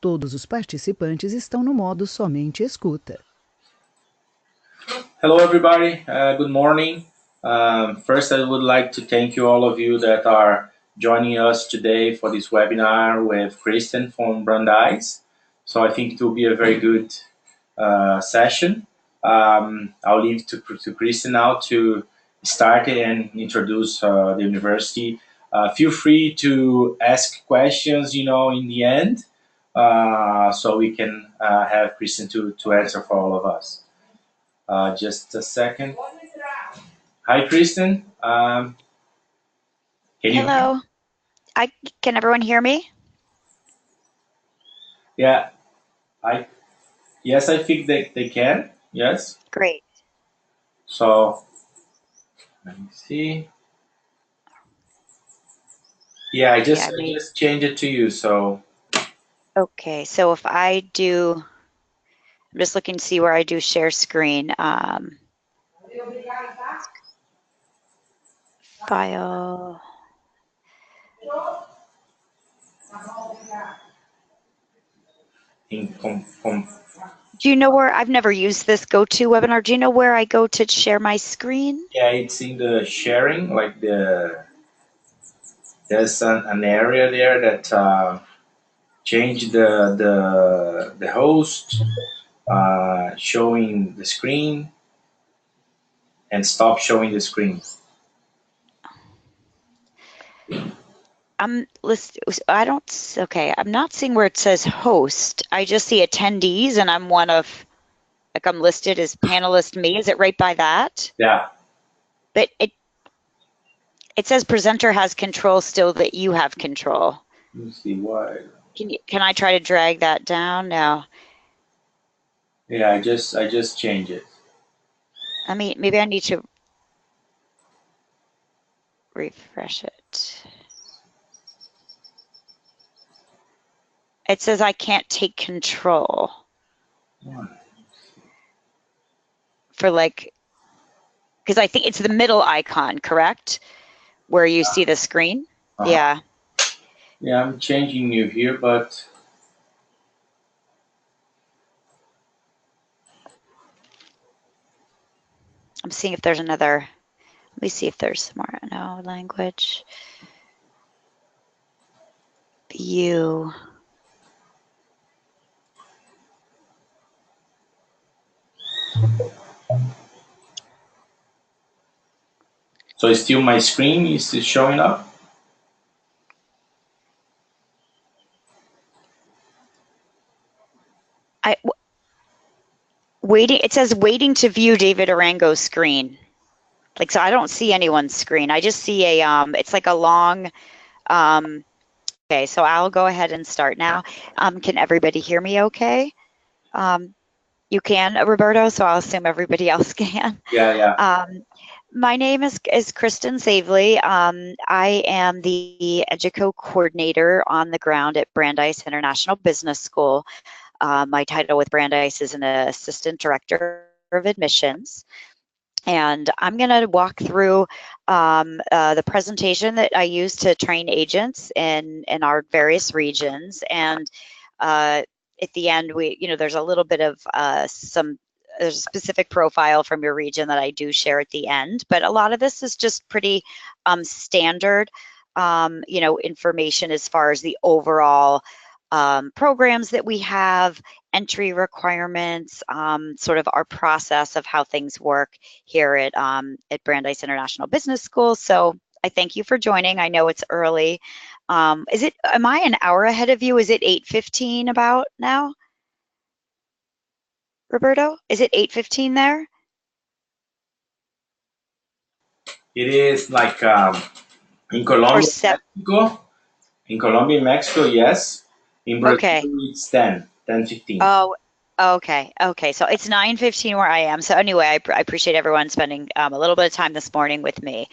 Todos os participantes estão no modo somente escuta. Hello, everybody. Good morning. First, I would like to thank you, all of you that are joining us today for this webinar with Kristen from Brandeis. So I think it will be a very good session. I'll leave to Kristen now to start and introduce the university. Feel free to ask questions, in the end, so we can have Kristen to answer for all of us. Just a second. Hi, Kristen. Can you? Hello. Can everyone hear me? Yeah. Yes, I think they can. Yes. Great. So let me see. Yeah, I just changed it to you. So Okay, so if I do, I'm just looking to see where I do share screen. File. Do you know where, I've never used this GoToWebinar. Do you know where I go to share my screen? yeah, it's in the sharing, like there's an area there that change the host, showing the screen, and stop showing the screen. I'm not seeing where it says host. I just see attendees and I'm one of, like I'm listed as panelist me. Is it right by that? Yeah. But it says presenter has control still that you have control. Let me see why. Can I try to drag that down? No. Yeah, I just changed it. I mean, maybe I need to refresh it. It says I can't take control for because I think it's the middle icon, correct? Where you see the screen? Yeah. Yeah, I'm changing you here, but I'm seeing if there's another, let me see if there's more, no, language. View. so it's still my screen is still showing up? It says waiting to view David Arango's screen. So I don't see anyone's screen. I just see it's like a long, okay, so I'll go ahead and start now. Can everybody hear me okay? You can, Roberto, so I'll assume everybody else can. Yeah. My name is Kristen Savely. I am the EDUCO coordinator on the ground at Brandeis International Business School. My title with Brandeis is an assistant director of admissions. And I'm going to walk through the presentation that I use to train agents in our various regions. And at the end, there's a little bit of there's a specific profile from your region that I do share at the end. But a lot of this is just pretty standard, information as far as the overall programs that we have, entry requirements, sort of our process of how things work here at Brandeis International Business School. So I thank you for joining. I know it's early. Am I an hour ahead of you? Is it 8:15 about now? Roberto, is it 8:15 there? It is like in Colombia, Mexico. In Colombia, Mexico, yes. In Brazil, it's 10:15. Oh, okay. So it's 9:15 where I am. So anyway, I appreciate everyone spending a little bit of time this morning with me.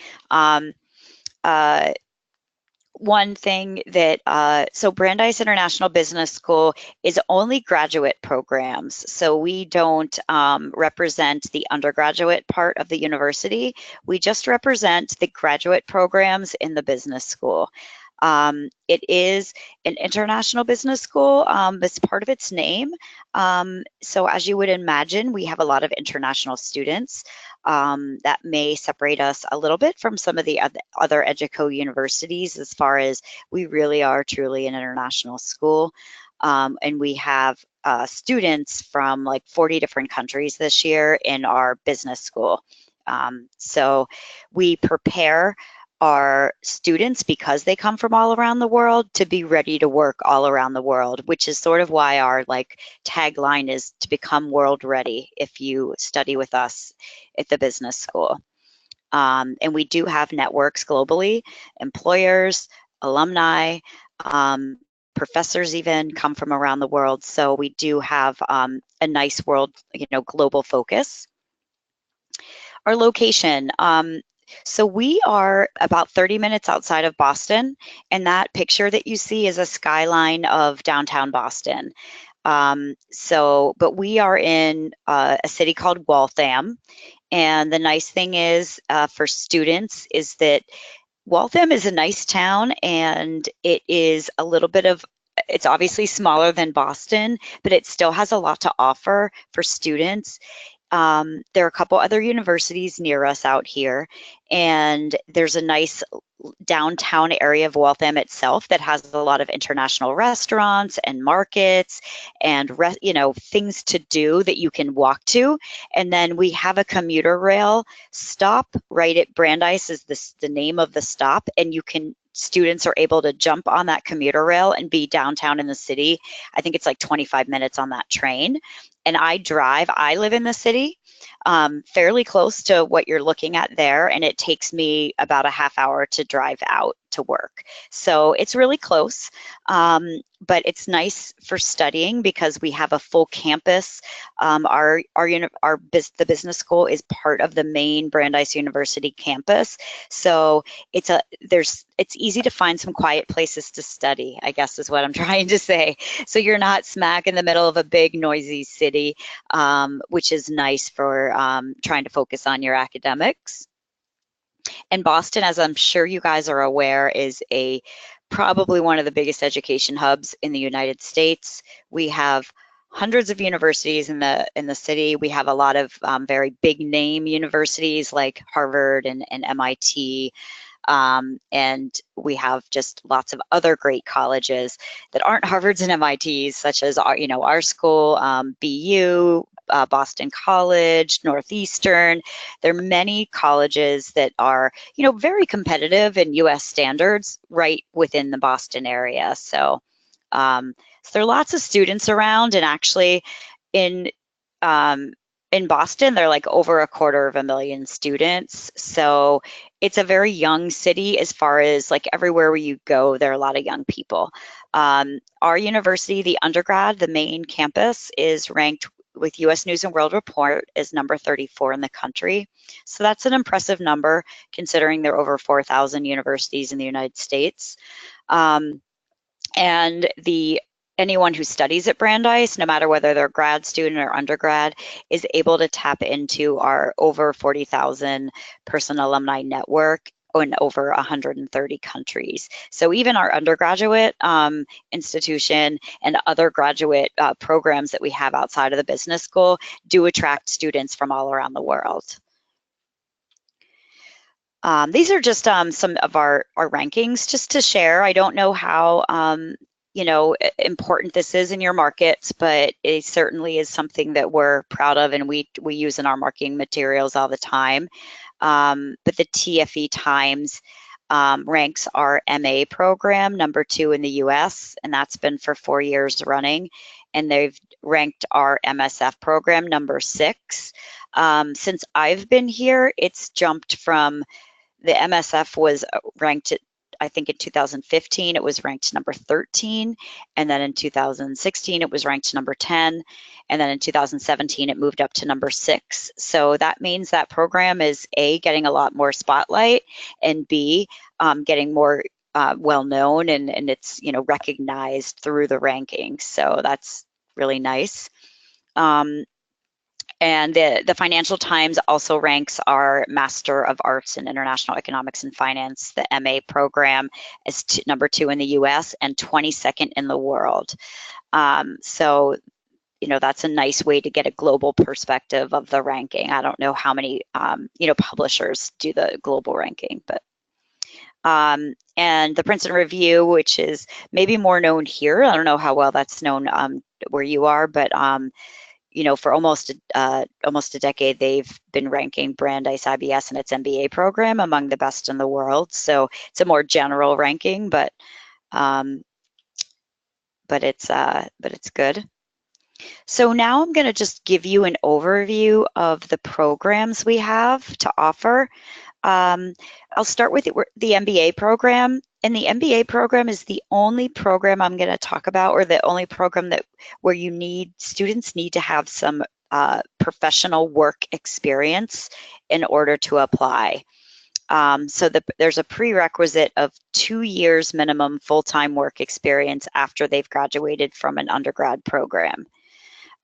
One thing that, so Brandeis International Business School is only graduate programs. So we don't represent the undergraduate part of the university. We just represent the graduate programs in the business school. It is an international business school. It's part of its name. So as you would imagine, we have a lot of international students. That may separate us a little bit from some of the other EDUCO universities as far as we really are truly an international school. And we have students from like 40 different countries this year in our business school. So we prepare our students, because they come from all around the world, to be ready to work all around the world, which is sort of why our like tagline is to become world ready if you study with us at the business school. And we do have networks globally, employers, alumni, professors even come from around the world. So we do have a nice world, global focus. Our location. So we are about 30 minutes outside of Boston, and that picture that you see is a skyline of downtown Boston. But we are in a city called Waltham, and the nice thing is for students is that Waltham is a nice town, and it is a little bit of, it's obviously smaller than Boston, but it still has a lot to offer for students. There are a couple other universities near us out here, and there's a nice downtown area of Waltham itself that has a lot of international restaurants and markets and things to do that you can walk to. And then we have a commuter rail stop right at Brandeis is the name of the stop, and students are able to jump on that commuter rail and be downtown in the city. I think it's like 25 minutes on that train. And I live in the city, fairly close to what you're looking at there, and it takes me about a half hour to drive out to work. So it's really close, but it's nice for studying because we have a full campus. The business school is part of the main Brandeis University campus, so it's easy to find some quiet places to study, I guess is what I'm trying to say. So you're not smack in the middle of a big noisy city, which is nice for trying to focus on your academics. And Boston, as I'm sure you guys are aware, is probably one of the biggest education hubs in the United States. We have hundreds of universities in the city. We have a lot of very big name universities like Harvard and MIT. And we have just lots of other great colleges that aren't Harvards and MITs, such as our school, BU, Boston College, Northeastern. There are many colleges that are, very competitive in U.S. standards right within the Boston area. So there are lots of students around, and actually in Boston, they're like over 250,000 students. So it's a very young city as far as like everywhere where you go, there are a lot of young people. Our university, the undergrad, the main campus is ranked with U.S. News and World Report as number 34 in the country. So that's an impressive number considering there are over 4,000 universities in the United States. And anyone who studies at Brandeis, no matter whether they're grad student or undergrad, is able to tap into our over 40,000 person alumni network in over 130 countries. So even our undergraduate institution and other graduate programs that we have outside of the business school do attract students from all around the world. These are just some of our rankings just to share. I don't know how important this is in your markets, but it certainly is something that we're proud of and we use in our marketing materials all the time. But the TFE Times ranks our MA program number 2 in the US, and that's been for 4 years running. And they've ranked our MSF program number 6. Since I've been here, it's jumped from the MSF was ranked at, I think in 2015, it was ranked number 13. And then in 2016, it was ranked number 10. And then in 2017, it moved up to number 6. So that means that program is A, getting a lot more spotlight, and B, getting more well-known, and it's, recognized through the rankings. So that's really nice. And the Financial Times also ranks our Master of Arts in International Economics and Finance, the MA program, as number 2 in the US and 22nd in the world. So, you know, that's a nice way to get a global perspective of the ranking. I don't know how many, you know, publishers do the global ranking, but and the Princeton Review, which is maybe more known here. I don't know how well that's known where you are, but you know, for almost a decade, they've been ranking Brandeis IBS and its MBA program among the best in the world. So it's a more general ranking, but it's good. So now I'm going to just give you an overview of the programs we have to offer. I'll start with the MBA program. And the MBA program is the only program I'm going to talk about, or the only program where students need to have some professional work experience in order to apply. So there's a prerequisite of 2 years minimum full-time work experience after they've graduated from an undergrad program.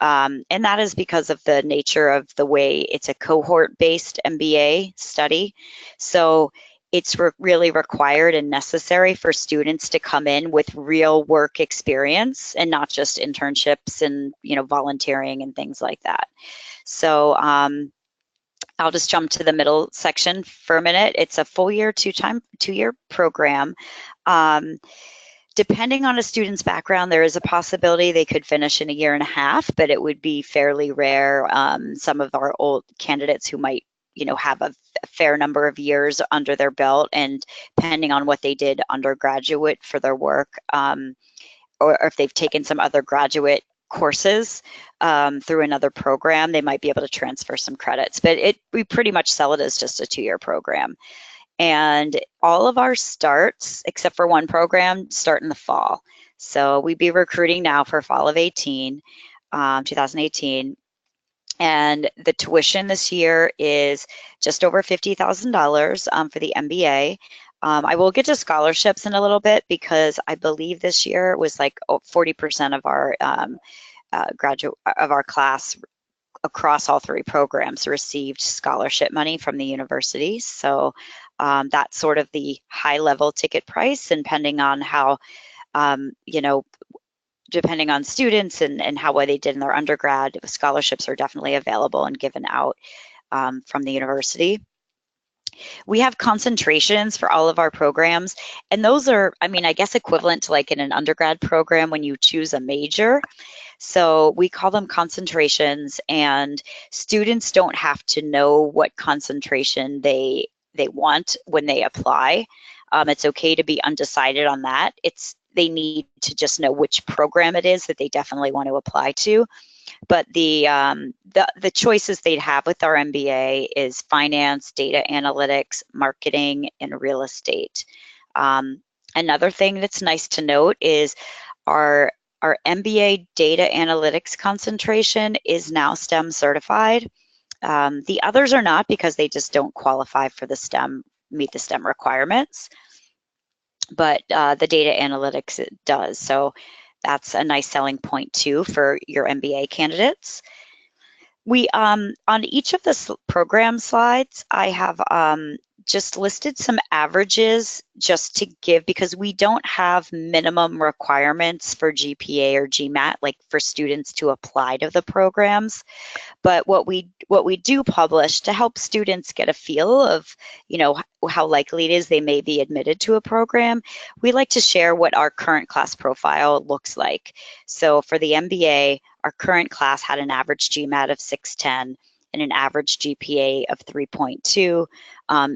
And that is because of the nature of the way it's a cohort-based MBA study. So it's really required and necessary for students to come in with real work experience and not just internships and, you know, volunteering and things like that. So I'll just jump to the middle section for a minute. It's a full year, 2-year program. Depending on a student's background, there is a possibility they could finish in 1.5 years, but it would be fairly rare. Some of our old candidates who might, you know, have a fair number of years under their belt, and depending on what they did undergraduate for their work, or if they've taken some other graduate courses through another program, they might be able to transfer some credits. But we pretty much sell it as just a 2-year program. And all of our starts, except for one program, start in the fall. So we'd be recruiting now for fall of 2018. And the tuition this year is just over $50,000 for the MBA. I will get to scholarships in a little bit, because I believe this year it was like 40% of our class across all 3 programs received scholarship money from the university. So that's sort of the high-level ticket price, and depending on how, you know, depending on students and how well they did in their undergrad, scholarships are definitely available and given out from the university. We have concentrations for all of our programs, and those are, I mean, I guess equivalent to like in an undergrad program when you choose a major. So we call them concentrations, and students don't have to know what concentration they want when they apply. It's okay to be undecided on that. They need to just know which program it is that they definitely want to apply to. But the choices they'd have with our MBA is finance, data analytics, marketing, and real estate. Another thing that's nice to note is our MBA data analytics concentration is now STEM certified. The others are not, because they just don't qualify for meet the STEM requirements. But the data analytics, it does. So that's a nice selling point too for your MBA candidates. We on each of the program slides, I have just listed some averages just to give, because we don't have minimum requirements for GPA or GMAT like for students to apply to the programs. But what we do publish to help students get a feel of, you know, how likely it is they may be admitted to a program, we like to share what our current class profile looks like. So for the MBA, our current class had an average GMAT of 610 and an average GPA of 3.2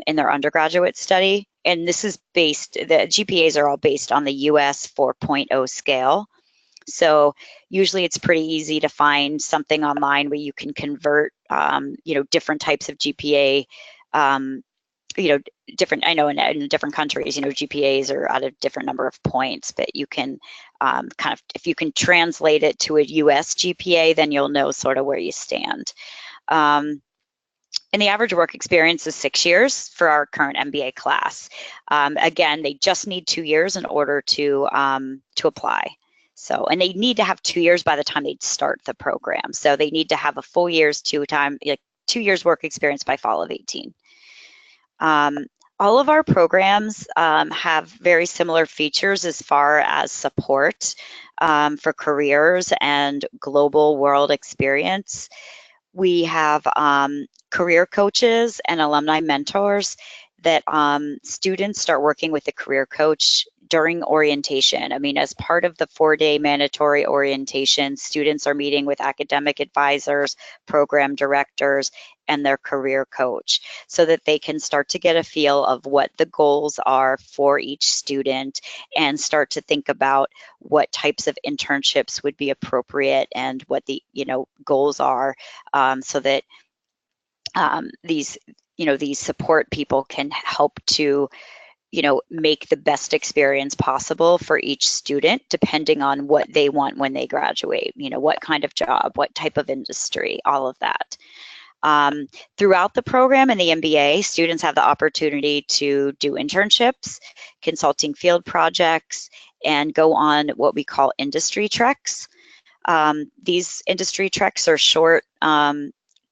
in their undergraduate study. And this is the GPAs are all based on the US 4.0 scale. So usually it's pretty easy to find something online where you can convert, you know, different types of GPA, you know, I know in different countries, you know, GPAs are at a different number of points, but you can kind of, if you can translate it to a US GPA, then you'll know sort of where you stand. And the average work experience is 6 years for our current MBA class. Again, they just need 2 years in order to apply. So, and they need to have 2 years by the time they start the program. So they need to have a full year's 2 years work experience by fall of 18. All of our programs have very similar features as far as support for careers and global world experience. We have career coaches and alumni mentors that students start working with the career coach during orientation. I mean, as part of the 4-day mandatory orientation, students are meeting with academic advisors, program directors, and their career coach so that they can start to get a feel of what the goals are for each student and start to think about what types of internships would be appropriate and what the goals are, so that these support people can help to make the best experience possible for each student, depending on what they want when they graduate, what kind of job, what type of industry, all of that. Throughout the program in the MBA, students have the opportunity to do internships, consulting field projects, and go on what we call industry treks. These industry treks are short,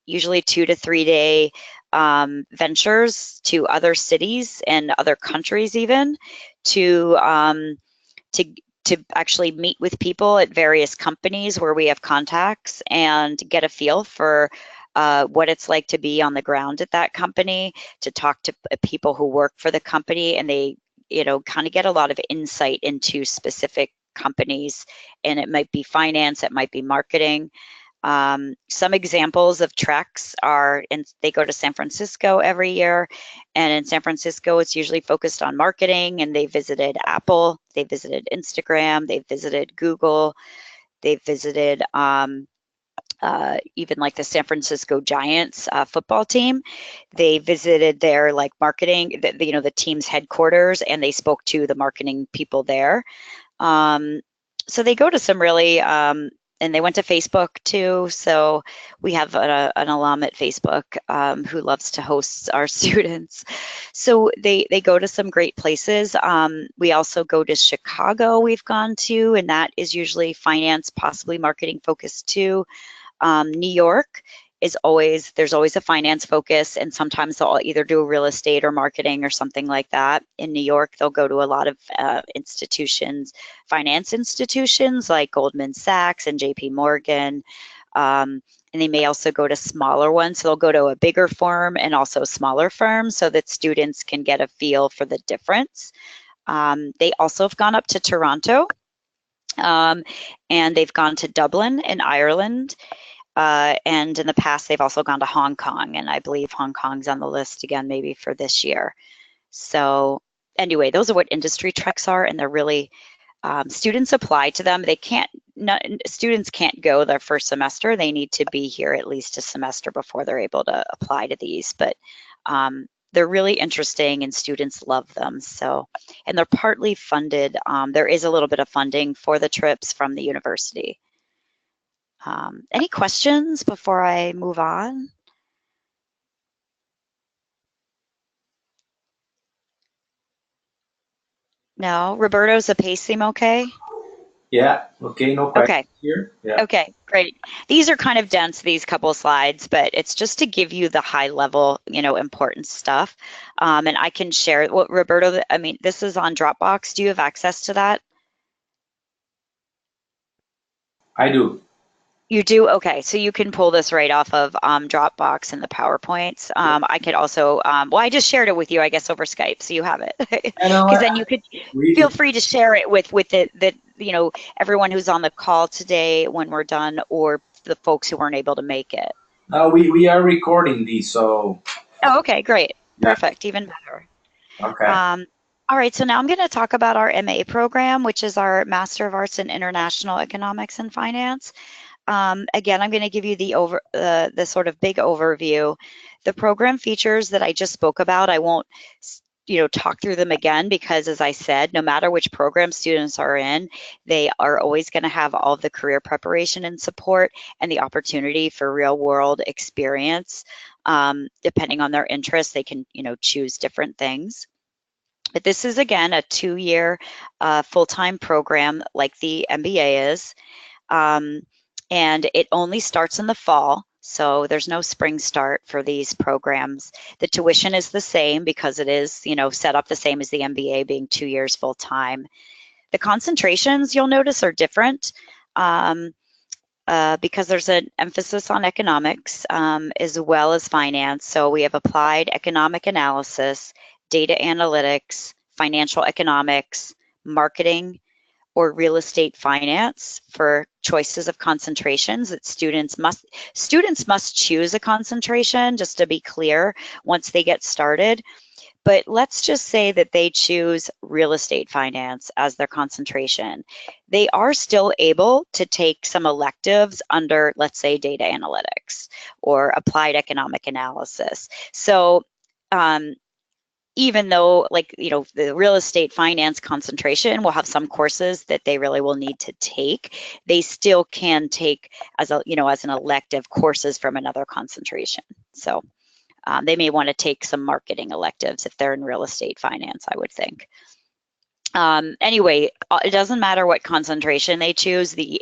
usually 2 to 3 day ventures to other cities and other countries, even to actually meet with people at various companies where we have contacts and get a feel for what it's like to be on the ground at that company, to talk to people who work for the company, and they kind of get a lot of insight into specific companies, and it might be finance, it might be marketing. Some examples of treks are, they go to San Francisco every year, and in San Francisco it's usually focused on marketing, and they visited Apple, they visited Instagram, they visited Google, they visited even like the San Francisco Giants football team. They visited their marketing, the team's headquarters, and they spoke to the marketing people there. So they go to some really, and they went to Facebook too. So we have an alum at Facebook who loves to host our students. So they go to some great places. We also go to Chicago, we've gone to, and that is usually finance, possibly marketing focused too. New York is there's always a finance focus, and sometimes they'll either do real estate or marketing or something like that. In New York, they'll go to a lot of institutions, finance institutions like Goldman Sachs and JP Morgan. And they may also go to smaller ones. So they'll go to a bigger firm and also smaller firms so that students can get a feel for the difference. They also have gone up to Toronto, and they've gone to Dublin in Ireland. And in the past, they've also gone to Hong Kong, and I believe Hong Kong's on the list again, maybe for this year. So anyway, those are what industry treks are, and they're really, students apply to them. Students can't go their first semester. They need to be here at least a semester before they're able to apply to these, but they're really interesting and students love them. So, and they're partly funded. There is a little bit of funding for the trips from the university. Any questions before I move on? No? Roberto's the pace seem okay? Yeah, okay, no questions here. Yeah. Okay, great. These are kind of dense, these couple slides, but it's just to give you the high level, important stuff. And I can share what Roberto, I mean, this is on Dropbox. Do you have access to that? I do. You do? Okay, so you can pull this right off of Dropbox and the PowerPoints. I could also, well, I just shared it with you, I guess, over Skype, so you have it. Because then you could feel free to share it with everyone who's on the call today when we're done, or the folks who weren't able to make it. We are recording these, so. Oh, okay, great. Yeah. Perfect, even better. Okay. All right, so now I'm going to talk about our MA program, which is our Master of Arts in International Economics and Finance. Again, I'm going to give you the sort of big overview. The program features that I just spoke about, I won't talk through them again, because as I said, no matter which program students are in, they are always going to have all of the career preparation and support and the opportunity for real world experience. Depending on their interests, they can choose different things. But this is, again, a 2-year full-time program like the MBA is. And it only starts in the fall, so there's no spring start for these programs. The tuition is the same because it is, set up the same as the MBA, being 2 years full time. The concentrations, you'll notice, are different because there's an emphasis on economics as well as finance. So we have applied economic analysis, data analytics, financial economics, marketing, or real estate finance for choices of concentrations that students must choose a concentration, just to be clear, once they get started. But let's just say that they choose real estate finance as their concentration. They are still able to take some electives under, let's say, data analytics or applied economic analysis. So even though, the real estate finance concentration will have some courses that they really will need to take, they still can take as an elective courses from another concentration. So they may want to take some marketing electives if they're in real estate finance, I would think. Anyway, it doesn't matter what concentration they choose. The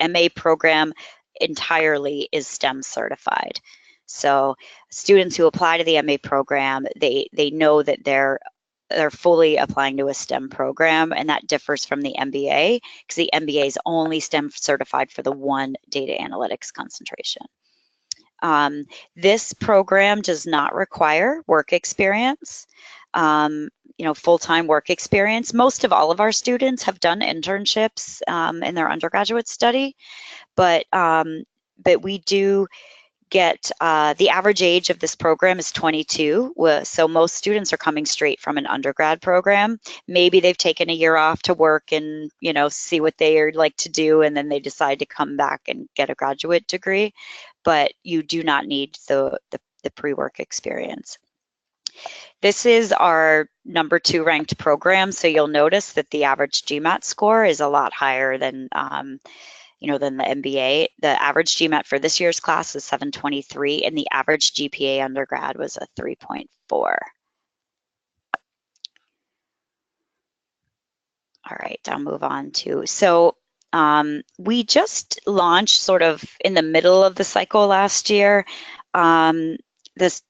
MA program entirely is STEM certified. So students who apply to the MA program, they know that they're fully applying to a STEM program, and that differs from the MBA because the MBA is only STEM certified for the one data analytics concentration. This program does not require work experience, full-time work experience. Most of all of our students have done internships in their undergraduate study, but we do get the average age of this program is 22. So most students are coming straight from an undergrad program. Maybe they've taken a year off to work and, see what they like to do, and then they decide to come back and get a graduate degree. But you do not need the pre-work experience. This is our number 2 ranked program. So you'll notice that the average GMAT score is a lot higher than than the MBA. The average GMAT for this year's class is 723, and the average GPA undergrad was a 3.4. All right, I'll move on to, so we just launched sort of in the middle of the cycle last year. The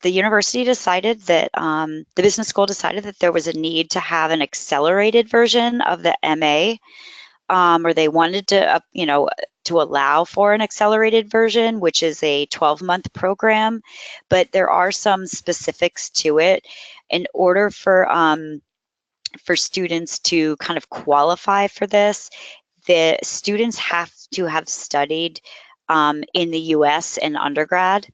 university decided that, the business school decided that there was a need to have an accelerated version of the MA. Or they wanted to, to allow for an accelerated version, which is a 12-month program, but there are some specifics to it. In order for students to kind of qualify for this, the students have to have studied in the U.S. in undergrad.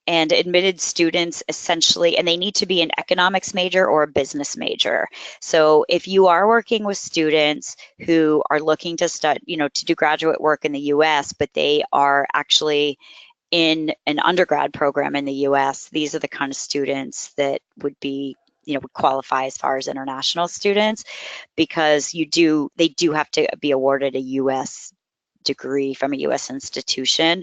And admitted students essentially, and they need to be an economics major or a business major. So if you are working with students who are looking to study, to do graduate work in the US, but they are actually in an undergrad program in the US, these are the kind of students that would be, would qualify as far as international students, because they do have to be awarded a US degree from a US institution.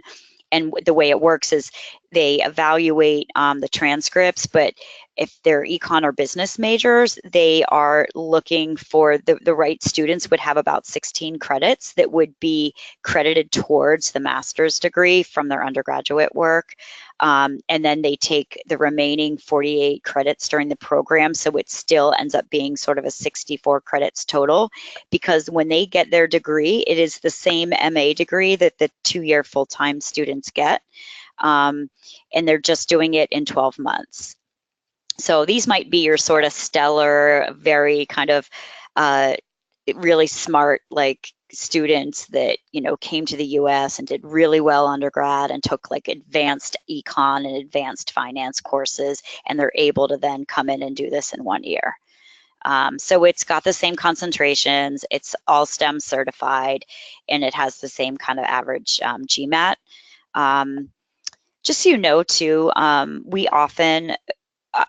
And the way it works is they evaluate the transcripts, but if they're econ or business majors, they are looking for the right students would have about 16 credits that would be credited towards the master's degree from their undergraduate work. And then they take the remaining 48 credits during the program. So it still ends up being sort of a 64 credits total, because when they get their degree, it is the same MA degree that the 2-year full-time students get. And they're just doing it in 12 months. So these might be your sort of stellar, very kind of really smart, students that, came to the US and did really well undergrad and took advanced econ and advanced finance courses, and they're able to then come in and do this in 1 year. So it's got the same concentrations, it's all STEM certified, and it has the same kind of average GMAT. Just so you know too,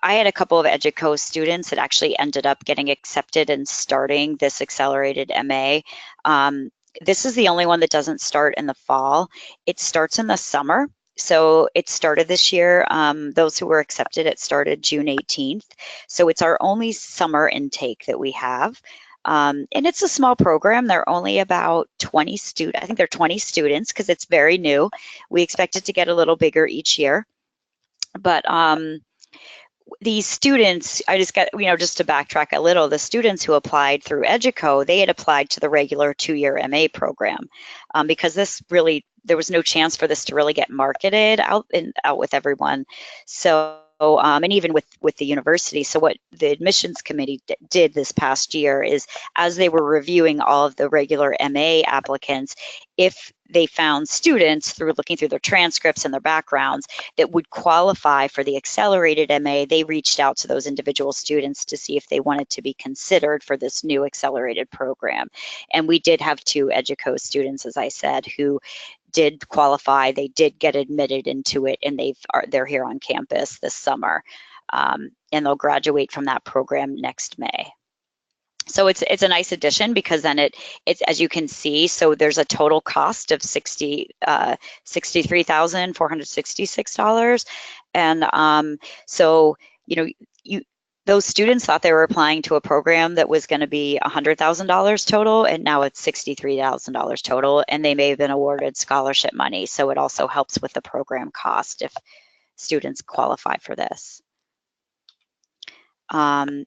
I had a couple of EDUCO students that actually ended up getting accepted and starting this accelerated MA. This is the only one that doesn't start in the fall. It starts in the summer. So it started this year. Those who were accepted, it started June 18th. So it's our only summer intake that we have. And it's a small program. They're only about 20 students. I think they're 20 students because it's very new. We expect it to get a little bigger each year. But these students, I just got, just to backtrack a little, the students who applied through Educo, they had applied to the regular 2-year MA program because there was no chance for this to really get marketed out with everyone. So, and even with the university. So what the admissions committee did this past year is, as they were reviewing all of the regular MA applicants, if they found students through looking through their transcripts and their backgrounds that would qualify for the accelerated MA, they reached out to those individual students to see if they wanted to be considered for this new accelerated program. And we did have 2 Educo students, as I said, who did qualify. They did get admitted into it, and they're here on campus this summer, and they'll graduate from that program next May. So it's a nice addition because then it's as you can see, so there's a total cost of $63,466, and so those students thought they were applying to a program that was going to be $100,000 total, and now it's $63,000 total, and they may have been awarded scholarship money. So it also helps with the program cost if students qualify for this. And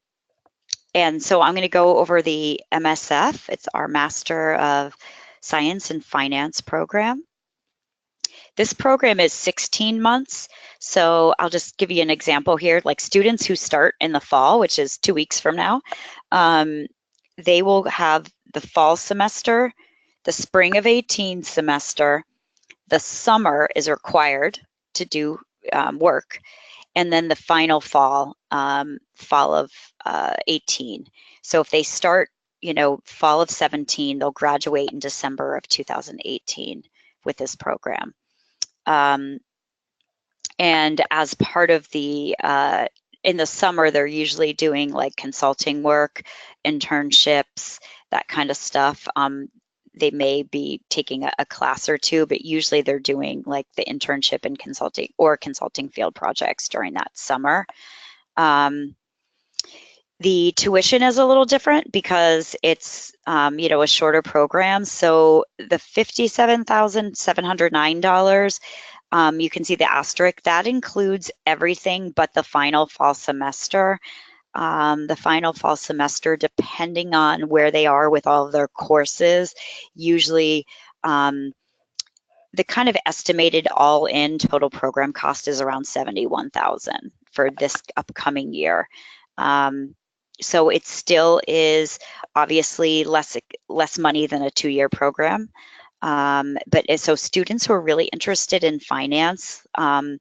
so I'm going to go over the MSF. It's our Master of Science and Finance program. This program is 16 months. So I'll just give you an example here. Like students who start in the fall, which is 2 weeks from now, they will have the fall semester, the spring of 18 semester, the summer is required to do work, and then the final fall of 18. So if they start, fall of 17, they'll graduate in December of 2018 with this program. And as part of the, in the summer, they're usually doing like consulting work, internships, that kind of stuff. They may be taking a class or 2, but usually they're doing like the internship and consulting field projects during that summer. The tuition is a little different because it's, a shorter program. So the $57,709, you can see the asterisk, that includes everything but the final fall semester. The final fall semester, depending on where they are with all of their courses, usually the kind of estimated all-in total program cost is around $71,000 for this upcoming year. So it still is obviously less money than a 2-year program. So students who are really interested in finance and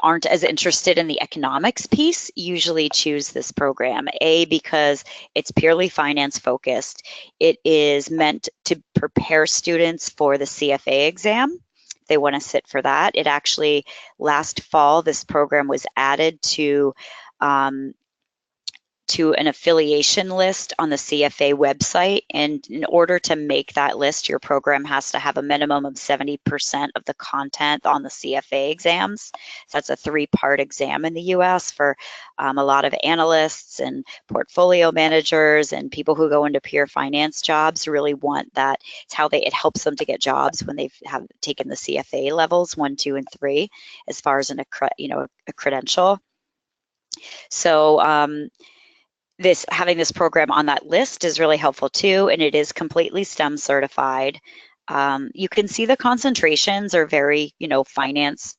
aren't as interested in the economics piece usually choose this program. Because it's purely finance focused. It is meant to prepare students for the CFA exam. They want to sit for that. It actually, last fall, this program was added to an affiliation list on the CFA website. And in order to make that list, your program has to have a minimum of 70% of the content on the CFA exams. So that's a 3-part exam in the US for a lot of analysts and portfolio managers and people who go into pure finance jobs really want that. It's how it helps them to get jobs when they've taken the CFA levels 1, 2, and 3 as far as a credential. So having this program on that list is really helpful too, and it is completely STEM certified. You can see the concentrations are very, finance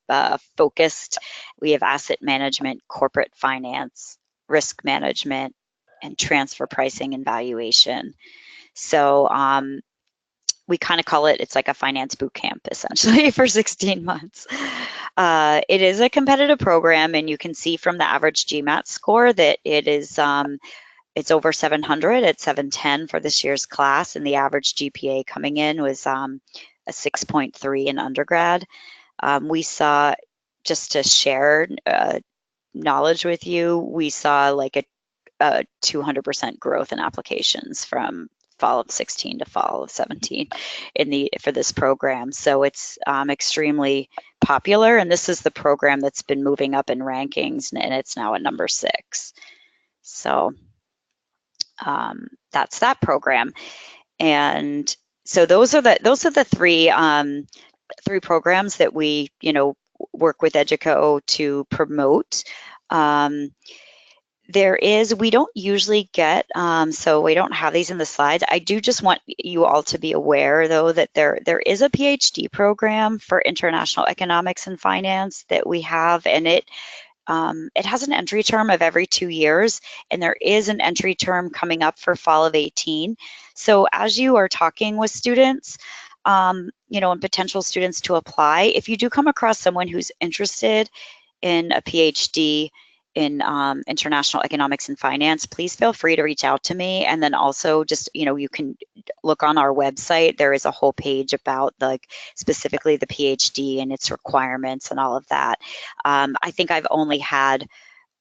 focused. We have asset management, corporate finance, risk management, and transfer pricing and valuation. So we kind of call it's like a finance boot camp essentially for 16 months. It is a competitive program, and you can see from the average GMAT score that it is it's over 700 at 710 for this year's class, and the average GPA coming in was a 6.3 in undergrad. We saw, just to share knowledge with you, we saw like a 200% growth in applications from fall of 16 to fall of 17 for this program. So it's extremely popular, and this is the program that's been moving up in rankings, and it's now at number 6. So that's that program. And so those are the three programs that we, work with Educo to promote. We don't usually get, so we don't have these in the slides. I do just want you all to be aware, though, that there is a PhD program for international economics and finance that we have, and it has an entry term of every 2 years, and there is an entry term coming up for fall of 18. So as you are talking with students, and potential students to apply, if you do come across someone who's interested in a PhD in international economics and finance, please feel free to reach out to me. And then also just, you can look on our website. There is a whole page about specifically the PhD and its requirements and all of that. I think I've only had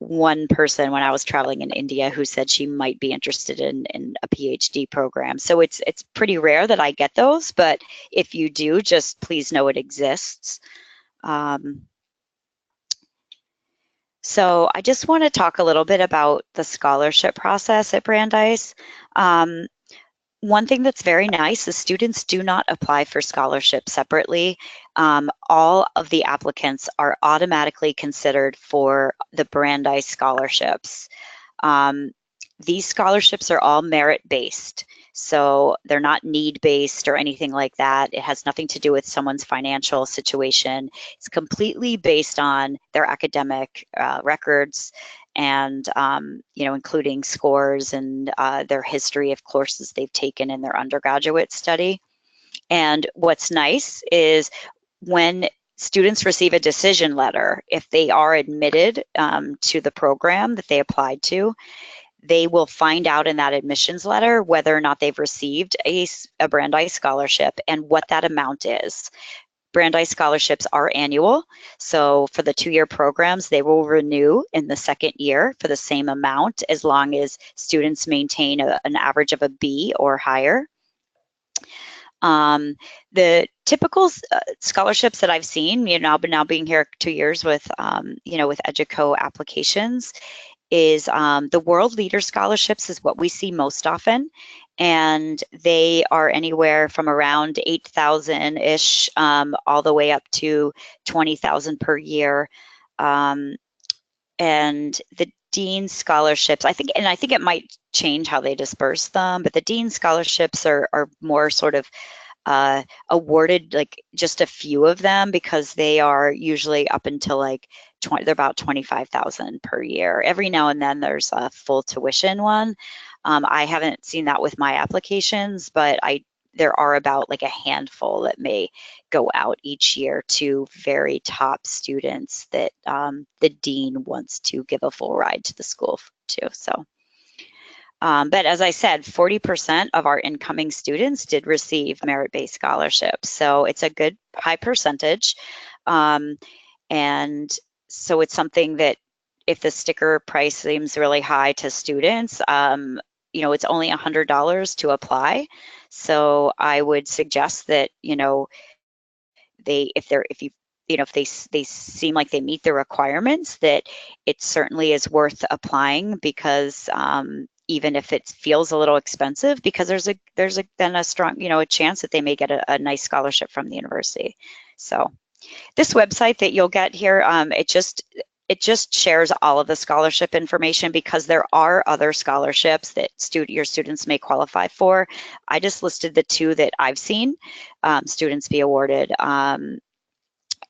one person when I was traveling in India who said she might be interested in a PhD program. So it's pretty rare that I get those, but if you do, just please know it exists. So I just want to talk a little bit about the scholarship process at Brandeis. One thing that's very nice is students do not apply for scholarships separately. All of the applicants are automatically considered for the Brandeis scholarships. These scholarships are all merit-based, so they're not need-based or anything like that. It has nothing to do with someone's financial situation. It's completely based on their academic records and, including scores and their history of courses they've taken in their undergraduate study. And what's nice is when students receive a decision letter, if they are admitted to the program that they applied to, they will find out in that admissions letter whether or not they've received a Brandeis scholarship and what that amount is. Brandeis scholarships are annual, so for the 2-year programs, they will renew in the 2nd year for the same amount as long as students maintain an average of a B or higher. The typical scholarships that I've seen, now being here 2 years with, with Educo applications, is the World Leader Scholarships is what we see most often, and they are anywhere from around 8,000-ish all the way up to 20,000 per year. And the Dean scholarships, I think it might change how they disperse them, but the Dean scholarships are more sort of awarded just a few of them because they are usually up until they're about 25,000 per year. Every now and then there's a full tuition one. I haven't seen that with my applications, but there are about a handful that may go out each year to very top students that the dean wants to give a full ride to the school to. So. But as I said, 40% of our incoming students did receive merit-based scholarships. So it's a good high percentage. And so it's something that if the sticker price seems really high to students, it's only $100 to apply. So I would suggest that, if they seem like they meet the requirements, that it certainly is worth applying because even if it feels a little expensive, because there's then a strong, a chance that they may get a nice scholarship from the university. So this website that you'll get here, it just shares all of the scholarship information because there are other scholarships that your students may qualify for. I just listed the 2 that I've seen students be awarded in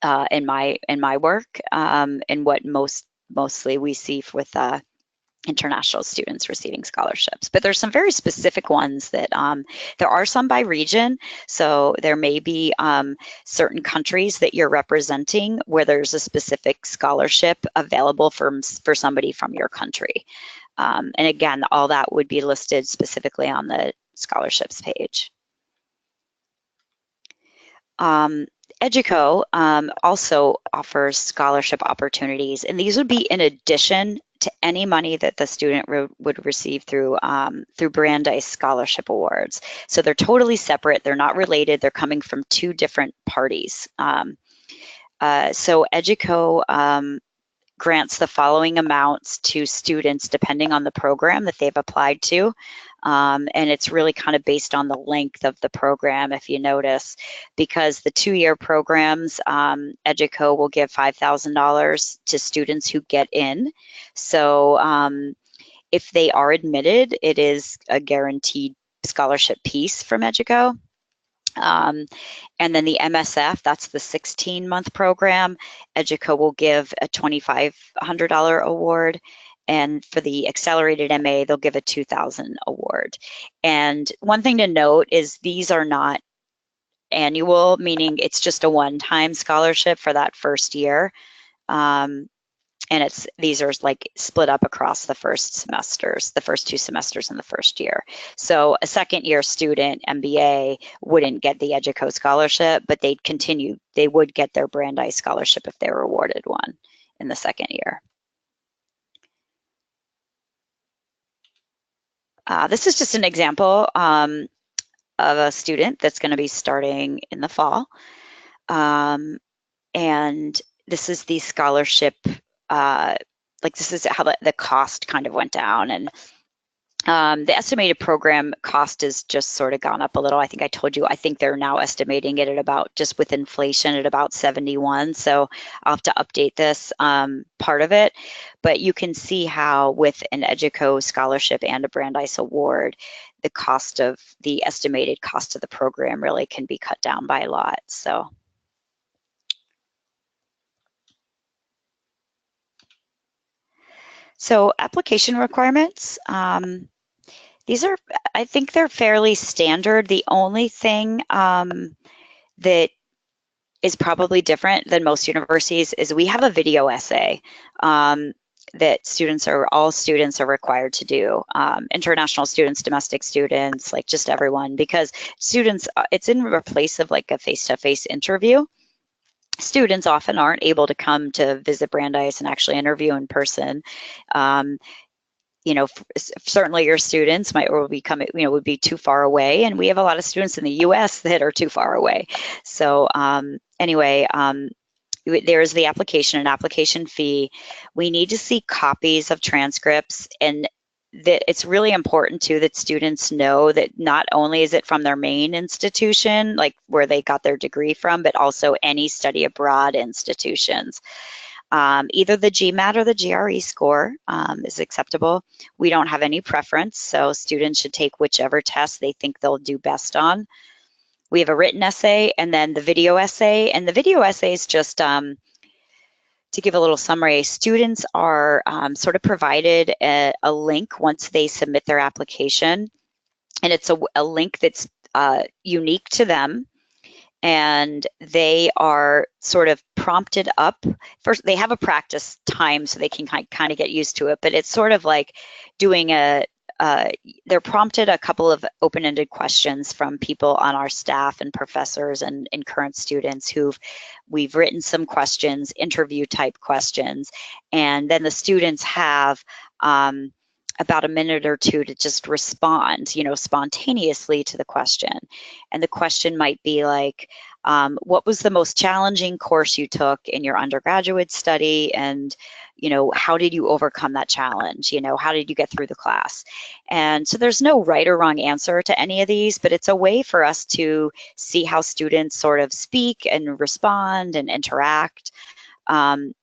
my work, and what mostly we see with international students receiving scholarships. But there's some very specific ones that there are some by region. So there may be certain countries that you're representing where there's a specific scholarship available for somebody from your country. And again, all that would be listed specifically on the scholarships page. Educo also offers scholarship opportunities, and these would be in addition to any money that the student would receive through Brandeis Scholarship Awards. So they're totally separate. They're not related. They're coming from 2 different parties. So Educo grants the following amounts to students depending on the program that they've applied to. And it's really kind of based on the length of the program, if you notice, because the 2-year programs, Educo will give $5,000 to students who get in. So if they are admitted, it is a guaranteed scholarship piece from Educo. And then the MSF, that's the 16-month program. Educo will give a $2,500 award. And for the accelerated MA, they'll give a $2,000 award. And one thing to note is these are not annual, meaning it's just a one-time scholarship for that first year. And these are like split up across the first semesters, the first 2 semesters in the first year. So a second-year student, MBA, wouldn't get the Educo scholarship, but they would get their Brandeis scholarship if they were awarded one in the second year. This is just an example of a student that's going to be starting in the fall. And this is the scholarship, this is how the cost kind of went down. And the estimated program cost has just sort of gone up a little. I think I told you, I think they're now estimating it at about, just with inflation, at about 71. So I'll have to update this part of it. But you can see how with an Educo scholarship and a Brandeis award, the estimated cost of the program really can be cut down by a lot. So application requirements, these are, I think they're fairly standard. The only thing that is probably different than most universities is we have a video essay that all students are required to do. International students, domestic students, like just everyone, because students, it's in place of like a face-to-face interview. Students often aren't able to come to visit Brandeis and actually interview in person. Certainly your students would be too far away, and we have a lot of students in the U.S. that are too far away. So there's the application and application fee. We need to see copies of transcripts, and that it's really important too that students know that not only is it from their main institution, like where they got their degree from, but also any study abroad institutions. Either the GMAT or the GRE score is acceptable. We don't have any preference, so students should take whichever test they think they'll do best on. We have a written essay and then the video essay, and the video essay is just to give a little summary. Students are sort of provided a link once they submit their application, and it's a link that's unique to them. And they are sort of prompted up. First, they have a practice time so they can kind of get used to it, but it's sort of like doing they're prompted a couple of open-ended questions from people on our staff and professors and current students we've written some questions, interview type questions, and then the students have about a minute or two to just respond, spontaneously to the question. And the question might be like, what was the most challenging course you took in your undergraduate study? And, how did you overcome that challenge? How did you get through the class? And so there's no right or wrong answer to any of these, but it's a way for us to see how students sort of speak and respond and interact. And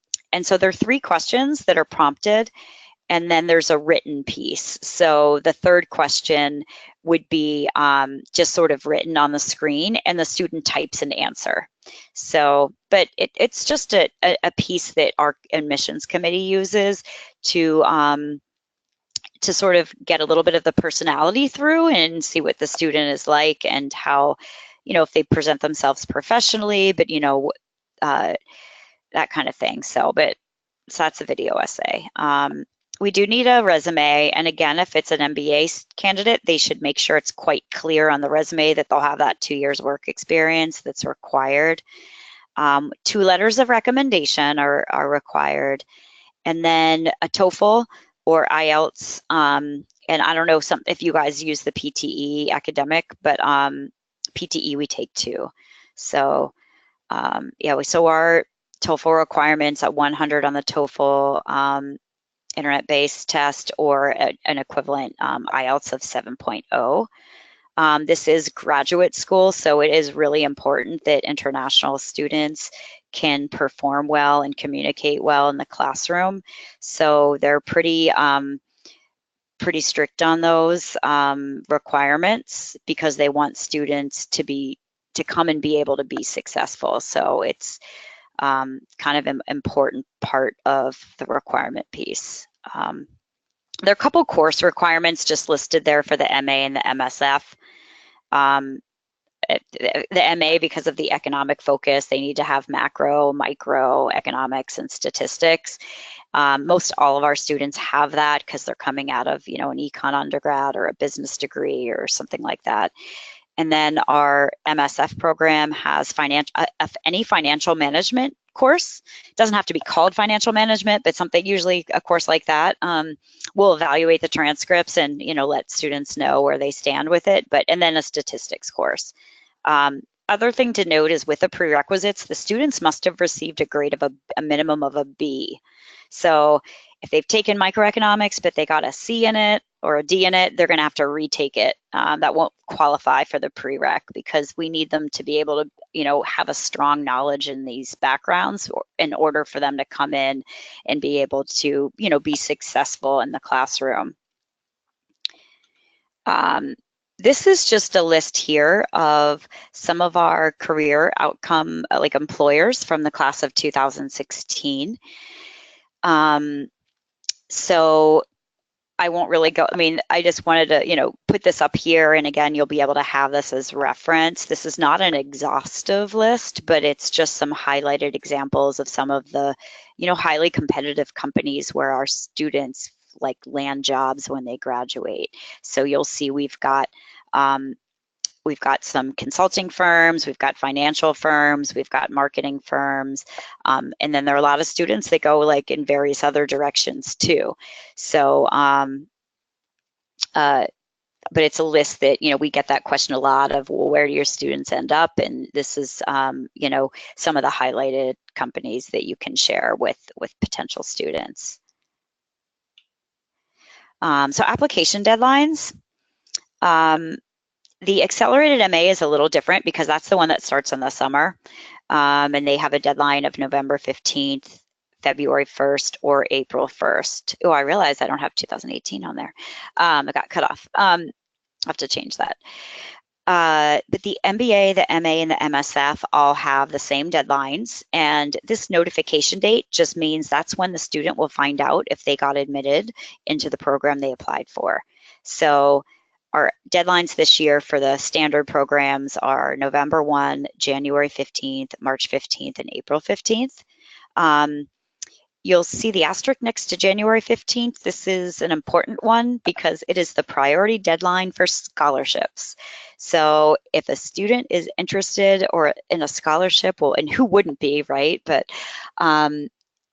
so there are 3 questions that are prompted. And then there's a written piece. So the third question would be just sort of written on the screen, and the student types an answer. So, but it's just a piece that our admissions committee uses to sort of get a little bit of the personality through and see what the student is like and how, if they present themselves professionally, but that kind of thing. So that's a video essay. We do need a resume, and again, if it's an MBA candidate, they should make sure it's quite clear on the resume that they'll have that 2 years work experience that's required. 2 letters of recommendation are required, and then a TOEFL or IELTS, and I don't know if you guys use the PTE academic, but PTE we take 2. So so our TOEFL requirements at 100 on the TOEFL internet-based test, or an equivalent IELTS of 7.0. This is graduate school, so it is really important that international students can perform well and communicate well in the classroom. So they're pretty strict on those requirements, because they want students to come and be able to be successful. So it's kind of an important part of the requirement piece. There are a couple course requirements just listed there for the MA and the MSF. The MA, because of the economic focus, they need to have macro, micro, economics, and statistics. Most all of our students have that because they're coming out of, you know, an econ undergrad or a business degree or something like that. And then our MSF program has any financial management course. It doesn't have to be called financial management, but something, usually a course like that, will evaluate the transcripts and, you know, let students know where they stand with it. And then a statistics course. Other thing to note is, with the prerequisites, the students must have received a grade of a minimum of a B. So if they've taken microeconomics but they got a C in it or a D in it, they're going to have to retake it. That won't qualify for the prereq, because we need them to be able to, you know, have a strong knowledge in these backgrounds in order for them to come in and be able to, you know, be successful in the classroom. This is just a list here of some of our career outcome, like employers from the class of 2016. So I won't really go, I mean, I just wanted to, you know, put this up here, and again, you'll be able to have this as reference. This is not an exhaustive list, but it's just some highlighted examples of some of the, you know, highly competitive companies where our students like land jobs when they graduate. So you'll see we've got some consulting firms, we've got financial firms, we've got marketing firms, and then there are a lot of students that go like in various other directions too. So, but it's a list that, you know, we get that question a lot of, well, where do your students end up? And this is, you know, some of the highlighted companies that you can share with potential students. So application deadlines. The accelerated MA is a little different because that's the one that starts in the summer, and they have a deadline of November 15th, February 1st, or April 1st. Oh, I realized I don't have 2018 on there. It got cut off. I'll have to change that. But the MBA, the MA, and the MSF all have the same deadlines, and this notification date just means that's when the student will find out if they got admitted into the program they applied for. So our deadlines this year for the standard programs are November 1, January 15th, March 15th, and April 15th. You'll see the asterisk next to January 15th. This is an important one because it is the priority deadline for scholarships. So if a student is interested or in a scholarship, well, and who wouldn't be, right? But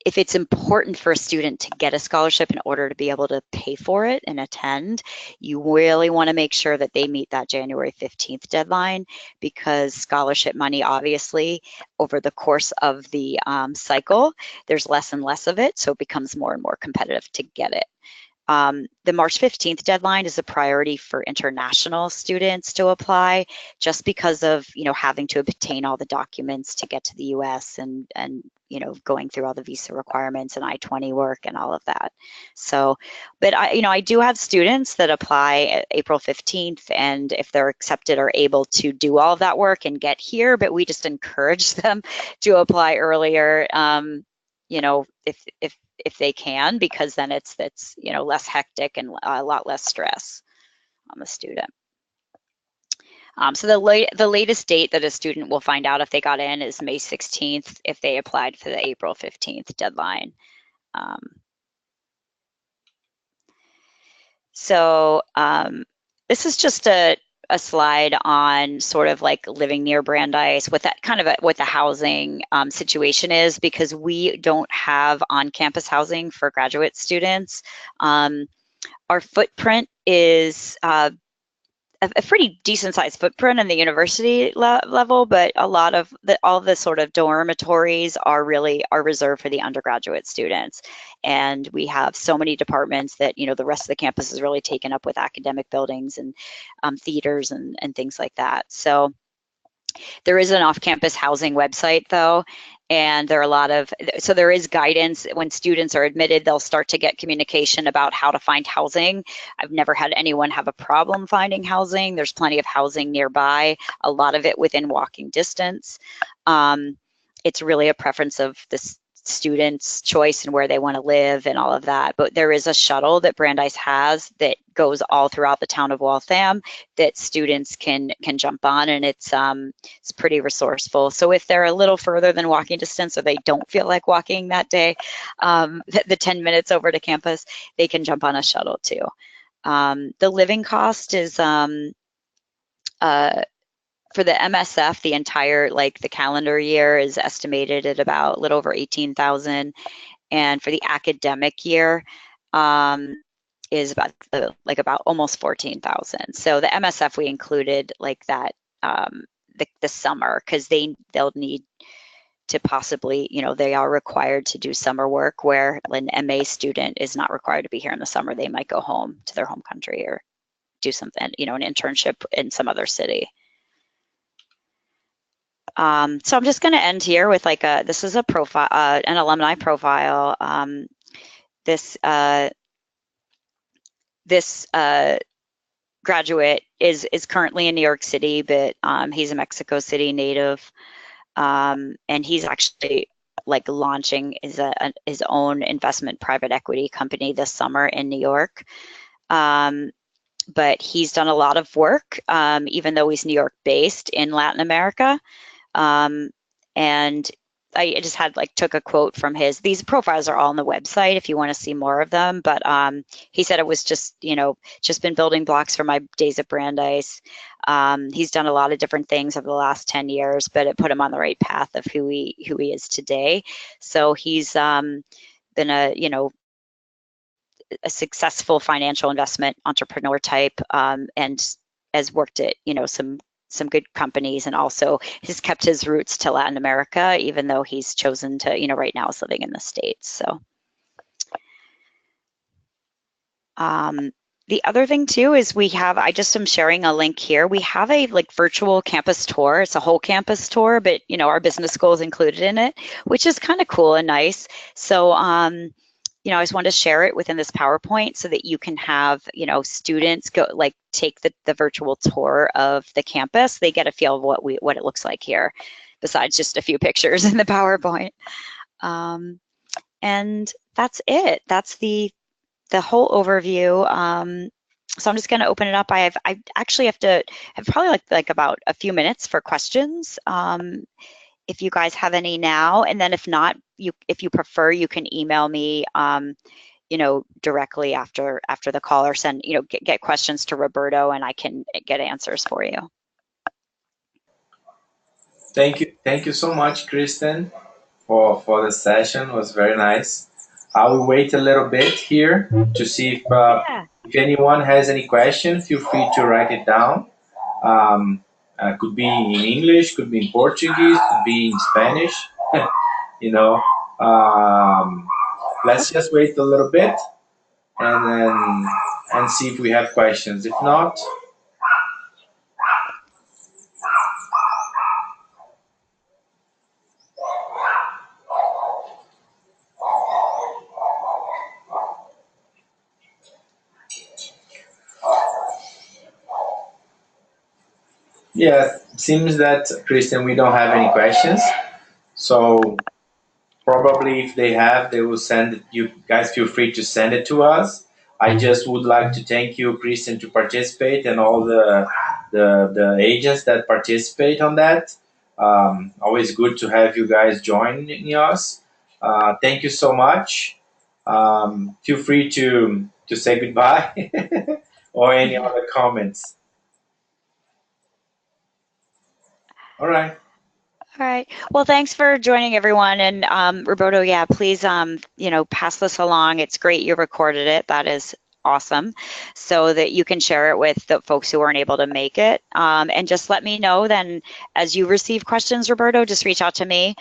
if it's important for a student to get a scholarship in order to be able to pay for it and attend, you really want to make sure that they meet that January 15th deadline, because scholarship money, obviously, over the course of the cycle, there's less and less of it, so it becomes more and more competitive to get it. The March 15th deadline is a priority for international students to apply, just because of, you know, having to obtain all the documents to get to the US and you know, going through all the visa requirements and I-20 work and all of that. So, but I do have students that apply April 15th, and if they're accepted, are able to do all of that work and get here, but we just encourage them to apply earlier, you know, if they can, because then it's you know, less hectic and a lot less stress on the student. So the latest date that a student will find out if they got in is May 16th if they applied for the April 15th deadline. So this is just a slide on sort of like living near Brandeis, what that kind of what the housing situation is, because we don't have on-campus housing for graduate students. Our footprint is a pretty decent sized footprint in the university level, but a lot of all the sort of dormitories are reserved for the undergraduate students. And we have so many departments that, you know, the rest of the campus is really taken up with academic buildings and theaters and things like that. So there is an off-campus housing website though, and so there is guidance. When students are admitted, they'll start to get communication about how to find housing. I've never had anyone have a problem finding housing. There's plenty of housing nearby, a lot of it within walking distance. It's really a preference of the students' choice and where they want to live and all of that. But there is a shuttle that Brandeis has that goes all throughout the town of Waltham that students can jump on, and it's pretty resourceful. So if they're a little further than walking distance, or they don't feel like walking that day, the 10 minutes over to campus, they can jump on a shuttle too. The living cost is for the MSF, the entire, like the calendar year is estimated at about a little over 18,000. And for the academic year is about almost 14,000. So the MSF, we included like that, the summer, because they'll need to possibly, you know, they are required to do summer work, where an MA student is not required to be here in the summer. They might go home to their home country or do something, you know, an internship in some other city. So I'm just going to end here with like this is a profile, an alumni profile. This graduate is currently in New York City, but he's a Mexico City native, and he's actually like launching his own investment private equity company this summer in New York. But he's done a lot of work, even though he's New York based, in Latin America. And I just took a quote from these profiles are all on the website if you want to see more of them, but he said it was just been building blocks for my days at Brandeis. He's done a lot of different things over the last 10 years, but it put him on the right path of who he is today. So he's been a successful financial investment entrepreneur type, and has worked at some good companies, and also has kept his roots to Latin America, even though he's chosen to, right now is living in the States. So the other thing too is I just am sharing a link here. We have a virtual campus tour. It's a whole campus tour, but our business school is included in it, which is kind of cool and nice. So I just wanted to share it within this PowerPoint so that you can have, students go take the virtual tour of the campus. They get a feel of what it looks like here, besides just a few pictures in the PowerPoint. And that's it. That's the whole overview. So I'm just going to open it up. I actually have probably about a few minutes for questions. If you guys have any now, and then if not, if you prefer, you can email me, directly after the call, or send, get questions to Roberto, and I can get answers for you. Thank you so much, Kristen, for the session. It was very nice. I will wait a little bit here to see if anyone has any questions. Feel free to write it down. Could be in English, could be in Portuguese, could be in Spanish. Let's just wait a little bit and see if we have questions. If not, yeah, it seems that, Kristen, we don't have any questions. So probably if they have, they will send it. You guys feel free to send it to us. I just would like to thank you, Kristen, to participate, and all the agents that participate on that. Always good to have you guys joining us. Thank you so much. Feel free to say goodbye or any other comments. All right. All right. Well, thanks for joining, everyone. And Roberto, yeah, please, pass this along. It's great you recorded it. That is awesome, so that you can share it with the folks who weren't able to make it. And just let me know then, as you receive questions, Roberto, just reach out to me.